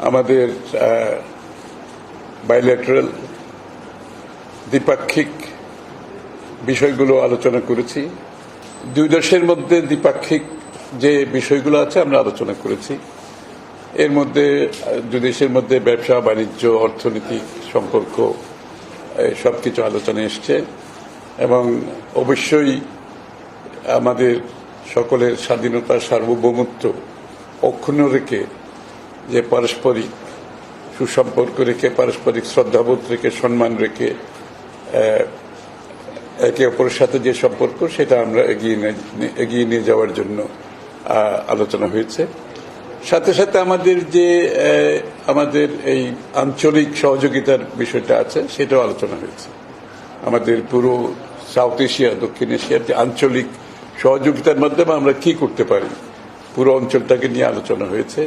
আমাদের বাইল্যাটারাল দ্বিপাক্ষিক বিষয়গুলো আলোচনা করেছি। দুই দেশের মধ্যে দ্বিপাক্ষিক যে বিষয়গুলো আছে আমরা আলোচনা করেছি। এর মধ্যে দুই দেশের মধ্যে ব্যবসা বাণিজ্য অর্থনৈতিক সম্পর্ক সবকিছু আলোচনায় এসছে এবং অবশ্যই আমাদের সকলের স্বাধীনতা সার্বভৌমত্ব অক্ষুণ্ণ রেখে যে পারস্পরিক সুসম্পর্ক রেখে পারস্পরিক শ্রদ্ধাবোধ রেখে সম্মান রেখে একে অপরের সাথে যে সম্পর্ক সেটা আমরা এগিয়ে নিয়ে যাওয়ার জন্য আলোচনা হয়েছে। সাথে সাথে আমাদের এই আঞ্চলিক সহযোগিতার বিষয়টা আছে সেটাও আলোচনা হয়েছে। আমাদের পুরো সাউথ এশিয়া দক্ষিণ এশিয়ার যে আঞ্চলিক সহযোগিতার মাধ্যমে আমরা কি করতে পারি পুরো অঞ্চলটাকে নিয়ে আলোচনা হয়েছে।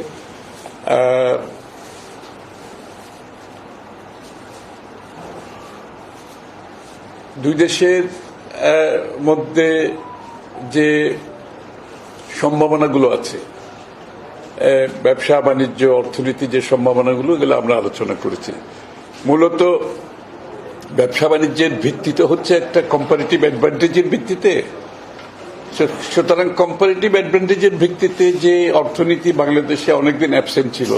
দুই দেশের মধ্যে যে সম্ভাবনাগুলো আছে ব্যবসা বাণিজ্য অর্থনীতি যে সম্ভাবনাগুলো এগুলো আমরা আলোচনা করেছি। মূলত ব্যবসা বাণিজ্যের ভিত্তিতে হচ্ছে একটা কম্পারেটিভ অ্যাডভান্টেজের ভিত্তিতে। সুতরাং কম্পারেটিভ অ্যাডভান্টেজের ভিত্তিতে যে অর্থনীতি বাংলাদেশে অনেকদিন অ্যাবসেন্ট ছিল,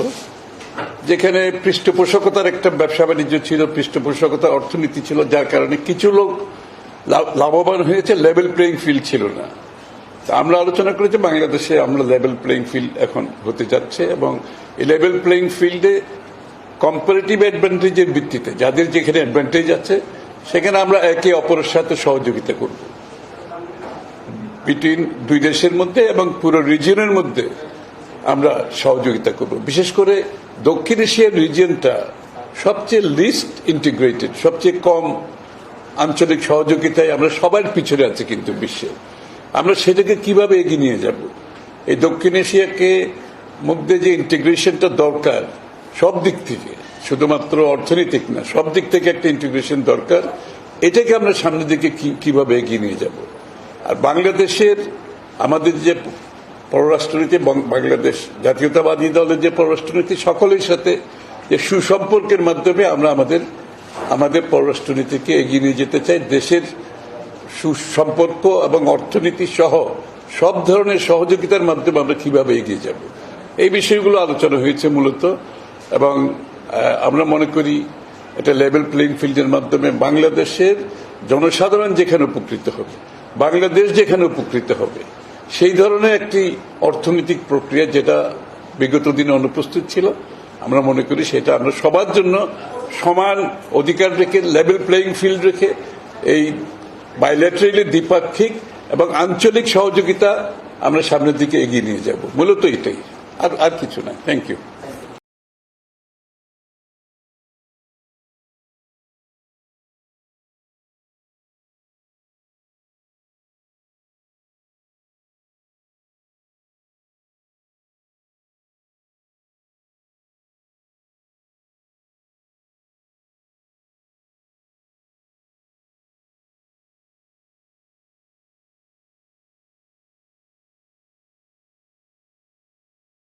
যেখানে পৃষ্ঠপোষকতার একটা ব্যবসা বাণিজ্য ছিল, পৃষ্ঠপোষকতার অর্থনীতি ছিল, যার কারণে কিছু লোক লাভবান হয়েছে, লেভেল প্লেইং ফিল্ড ছিল না। আমরা আলোচনা করেছি বাংলাদেশে আমরা লেভেল প্লেইং ফিল্ড এখন হতে যাচ্ছে এবং এই লেভেল প্লেইং ফিল্ডে কম্পারেটিভ অ্যাডভান্টেজের ভিত্তিতে যাদের যেখানে অ্যাডভান্টেজ আছে সেখানে আমরা একে অপরের সাথে সহযোগিতা করব বিটুইন দুই দেশের মধ্যে এবং পুরো রিজিয়নের মধ্যে আমরা সহযোগিতা করব। বিশেষ করে দক্ষিণ এশিয়ার রিজিয়নটা সবচেয়ে লিস্ট ইন্টিগ্রেটেড, সবচেয়ে কম আঞ্চলিক সহযোগিতায় আমরা সবার পিছনে আছি কিন্তু বিশ্বে। আমরা সেটাকে কিভাবে এগিয়ে নিয়ে যাব? এই দক্ষিণ এশিয়াকে মধ্যে যে ইন্টিগ্রেশনটা দরকার সব দিক থেকে, শুধুমাত্র অর্থনৈতিক না, সব দিক থেকে একটা ইন্টিগ্রেশন দরকার। এটাকে আমরা সামনের দিকে কিভাবে এগিয়ে নিয়ে যাব? আর বাংলাদেশের আমাদের যে পররাষ্ট্রনীতি, বাংলাদেশ জাতীয়তাবাদী দলের যে পররাষ্ট্রনীতি, সকলের সাথে যে সুসম্পর্কের মাধ্যমে আমরা আমাদের পররাষ্ট্রনীতিকে এগিয়ে নিয়ে যেতে চাই। দেশের সুসম্পর্ক এবং অর্থনীতি সহ সব ধরনের সহযোগিতার মাধ্যমে আমরা কিভাবে এগিয়ে যাব, এই বিষয়গুলো আলোচনা হয়েছে মূলত। এবং আমরা মনে করি এটা লেভেল প্লেইং ফিল্ডের মাধ্যমে বাংলাদেশের জনসাধারণ যেখানে উপকৃত হবে, বাংলাদেশ যেখানে উপকৃত হবে, সেই ধরনের একটি অর্থনৈতিক প্রক্রিয়া যেটা বিগত দিনে অনুপস্থিত ছিল, আমরা মনে করি সেটা আমরা সবার জন্য সমান অধিকার রেখে লেভেল প্লেইং ফিল্ড রেখে এই বাইল্যাটারালি দ্বিপাক্ষিক এবং আঞ্চলিক সহযোগিতা আমরা সামনের দিকে এগিয়ে নিয়ে যাব। মূলত এটাই, আর কিছু না। Thank you.